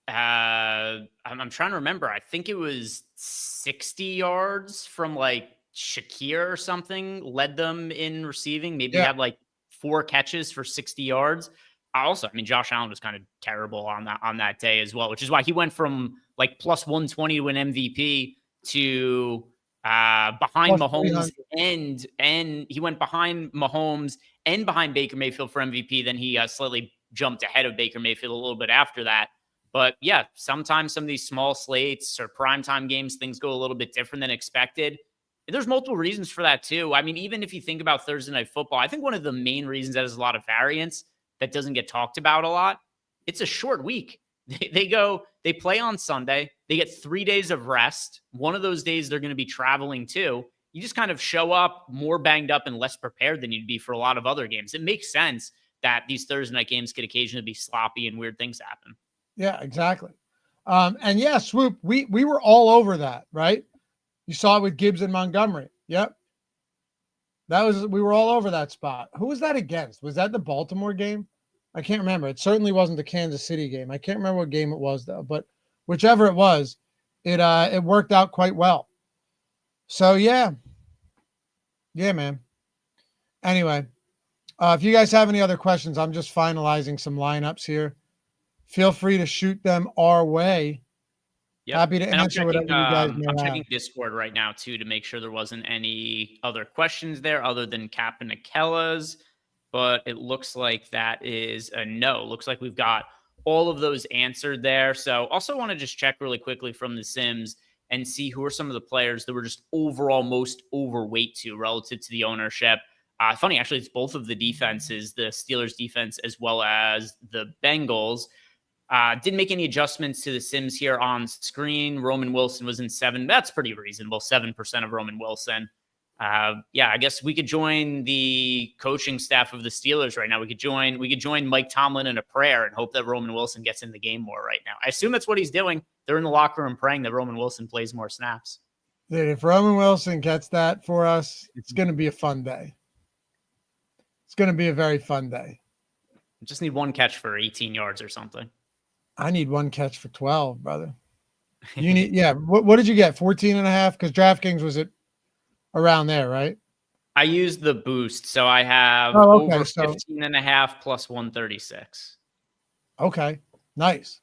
I'm trying to remember. I think it was 60 yards from like Shakir or something led them in receiving. Maybe he had like 4 catches for 60 yards. I mean, Josh Allen was kind of terrible on that day as well, which is why he went from like plus 120 to an MVP to behind Mahomes and he went behind Mahomes and behind Baker Mayfield for MVP. Then he slightly jumped ahead of Baker Mayfield a little bit after that. But yeah, sometimes some of these small slates or primetime games, things go a little bit different than expected. And there's multiple reasons for that too. I mean, even if you think about Thursday Night Football, I think one of the main reasons that is a lot of variance that doesn't get talked about a lot, it's a short week. They play on Sunday. They get 3 days of rest. One of those days they're going to be traveling too. You just kind of show up more banged up and less prepared than you'd be for a lot of other games. It makes sense that these Thursday night games could occasionally be sloppy and weird things happen. Yeah, exactly. And yeah, Swoop, we were all over that, right? You saw it with Gibbs and Montgomery. Yep. We were all over that spot. Who was that against? Was that the Baltimore game? I can't remember. It certainly wasn't the Kansas City game. I can't remember what game it was though, but whichever it was, it worked out quite well. So yeah, man. Anyway, if you guys have any other questions, I'm just finalizing some lineups here. Feel free to shoot them our way. Yep. Happy to answer whatever you guys may have. I'm checking Discord right now too to make sure there wasn't any other questions there other than Cap and Akella's. But it looks like that is a no. Looks like we've got all of those answered there. So also want to just check really quickly from the Sims and see who are some of the players that were just overall most overweight to relative to the ownership. Funny, actually, it's both of the defenses, the Steelers defense as well as the Bengals. Didn't make any adjustments to the Sims here on screen. Roman Wilson was in 7. That's pretty reasonable. 7% of Roman Wilson. I guess we could join the coaching staff of the Steelers right now. We could join Mike Tomlin in a prayer and hope that Roman Wilson gets in the game more right now. I assume that's what he's doing. They're in the locker room praying that Roman Wilson plays more snaps. Dude, if Roman Wilson gets that for us, it's going to be a fun day. It's going to be a very fun day. Just need one catch for 18 yards or something. I need one catch for 12, brother. You need, yeah. What did you get? 14.5? Because DraftKings was at around there, right? I used the boost, so I have over 15.5 plus 136. Okay, nice,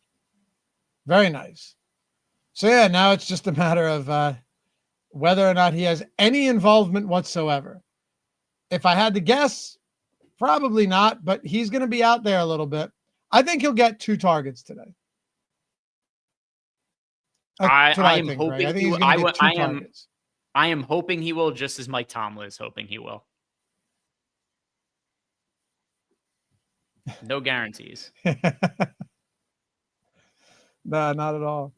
very nice. So yeah, now it's just a matter of whether or not he has any involvement whatsoever. If I had to guess, probably not, but he's going to be out there a little bit. I think he'll get 2 targets today. I am hoping. I am hoping he will, just as Mike Tomlin is hoping he will. No guarantees. No, not at all.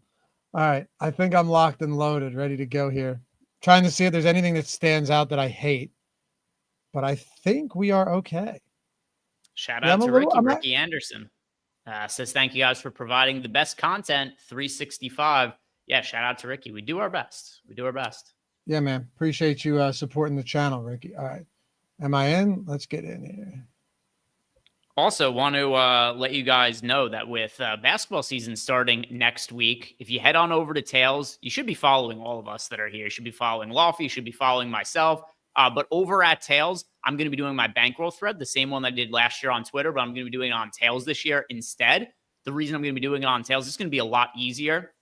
All right. I think I'm locked and loaded, ready to go here. Trying to see if there's anything that stands out that I hate, but I think we are okay. Shout out to Ricky Anderson. Says, thank you guys for providing the best content, 365. Yeah, shout out to Ricky. We do our best. Yeah, man. Appreciate you supporting the channel, Ricky. All right. Am I in? Let's get in here. Also, want to let you guys know that with basketball season starting next week, if you head on over to Tails, you should be following all of us that are here. You should be following Loughy, you should be following myself. But over at Tails, I'm going to be doing my bankroll thread, the same one that I did last year on Twitter, but I'm going to be doing it on Tails this year instead. The reason I'm going to be doing it on Tails, it's going to be a lot easier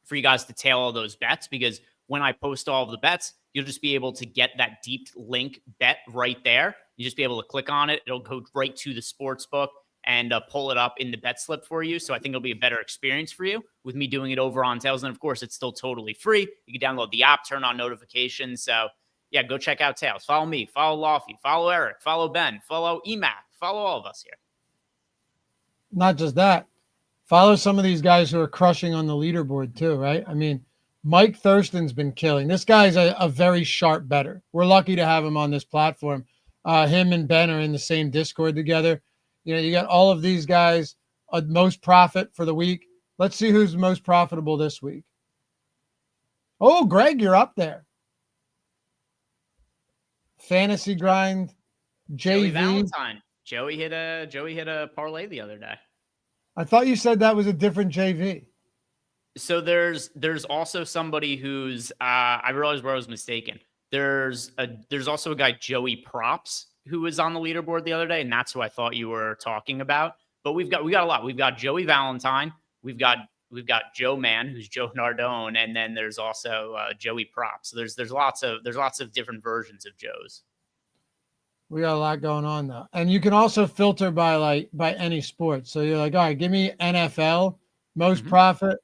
for you guys to tail all those bets, because when I post all of the bets, you'll just be able to get that deep link bet right there. You just be able to click on it. It'll go right to the Sportsbook and pull it up in the bet slip for you. So I think it'll be a better experience for you with me doing it over on Tails. And of course, it's still totally free. You can download the app, turn on notifications. So yeah, go check out Tails. Follow me, follow Loughy, follow Eric, follow Ben, follow EMAC, follow all of us here. Not just that. Follow some of these guys who are crushing on the leaderboard too, right? I mean, Mike Thurston's been killing. This guy's a very sharp bettor. We're lucky to have him on this platform. Him and Ben are in the same Discord together. You know, you got all of these guys, most profit for the week. Let's see who's most profitable this week. Oh, Greg, you're up there. Fantasy grind, JV. Joey Valentine. Joey hit a parlay the other day. I thought you said that was a different JV. So there's also somebody who's I realized where I was mistaken. There's also a guy, Joey Props, who was on the leaderboard the other day, and that's who I thought you were talking about. But we got a lot. We've got Joey Valentine, we've got Joe Man, who's Joe Nardone, and then there's also Joey Props. So there's lots of different versions of Joe's. We got a lot going on though, and you can also filter by any sport. So you're like, all right, give me NFL most profit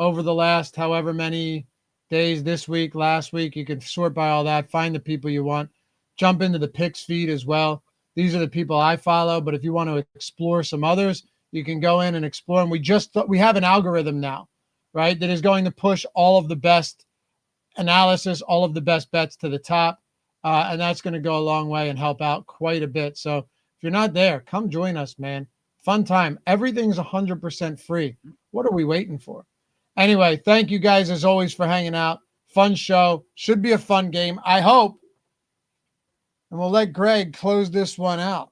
over the last however many days, this week, last week. You can sort by all that, find the people you want, jump into the picks feed as well. These are the people I follow, but if you want to explore some others, you can go in and explore. And we have an algorithm now, right, that is going to push all of the best analysis, all of the best bets to the top. And that's going to go a long way and help out quite a bit. So if you're not there, come join us, man. Fun time. Everything's 100% free. What are we waiting for? Anyway, thank you guys as always for hanging out. Fun show. Should be a fun game, I hope. And we'll let Greg close this one out.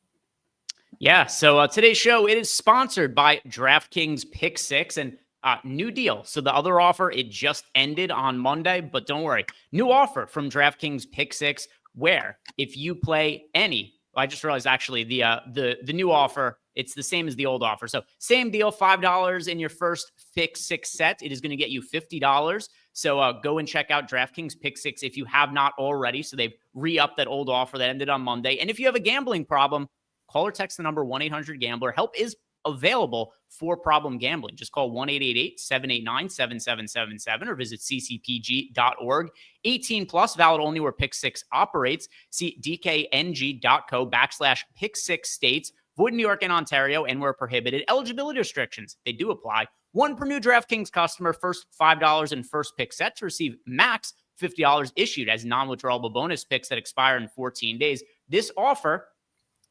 Yeah, so today's show, it is sponsored by DraftKings Pick 6 and new deal. So the other offer, it just ended on Monday, but don't worry. New offer from DraftKings Pick 6, where if you play any, I just realized actually the new offer, it's the same as the old offer. So same deal, $5 in your first Pick 6 set. It is going to get you $50. So go and check out DraftKings Pick 6 if you have not already. So they've re-upped that old offer that ended on Monday. And if you have a gambling problem, call or text the number 1-800-GAMBLER. Help is available for problem gambling. Just call 1-888-789-7777 or visit ccpg.org. 18 plus, valid only where Pick 6 operates. See dkng.co/Pick 6 states. Void in New York and Ontario and where prohibited. Eligibility restrictions, they do apply. One per new DraftKings customer, first $5 in first pick set to receive max $50 issued as non-withdrawable bonus picks that expire in 14 days. This offer,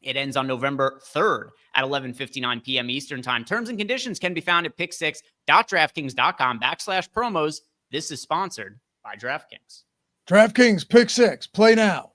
it ends on November 3rd at 11:59 p.m. Eastern Time. Terms and conditions can be found at pick6.draftkings.com/promos. This is sponsored by DraftKings. DraftKings Pick 6. Play now.